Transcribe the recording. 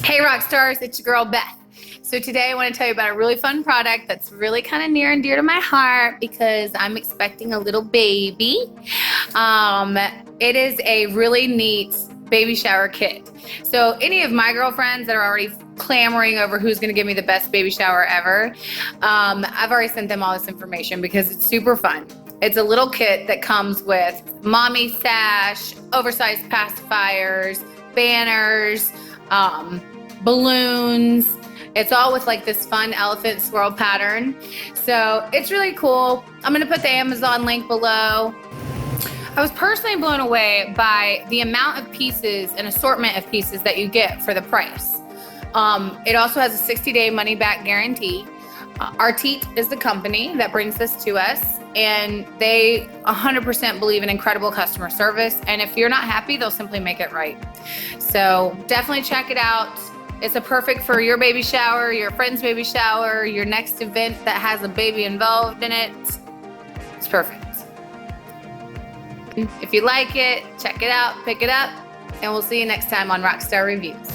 Hey rock stars, it's your girl Beth. So today I want to tell you about a really fun product that's really kind of near and dear to my heart because I'm expecting a little baby. It is a really neat baby shower kit. So any of my girlfriends that are already clamoring over who's going to give me the best baby shower ever, I've already sent them all this information because it's super fun. It's a little kit that comes with mommy sash, oversized pacifiers, banners, balloons. It's all with like this fun elephant swirl pattern. So it's really cool. I'm gonna put the Amazon link below. I was personally blown away by the amount of pieces and assortment of pieces that you get for the price. It also has a 60-day money-back guarantee. Artite is the company that brings this to us, and they 100% believe in incredible customer service. And if you're not happy, they'll simply make it right. So definitely check it out. It's a perfect for your baby shower, your friend's baby shower, your next event that has a baby involved in it. It's perfect. If you like it, check it out, pick it up, and we'll see you next time on Rockstar Reviews.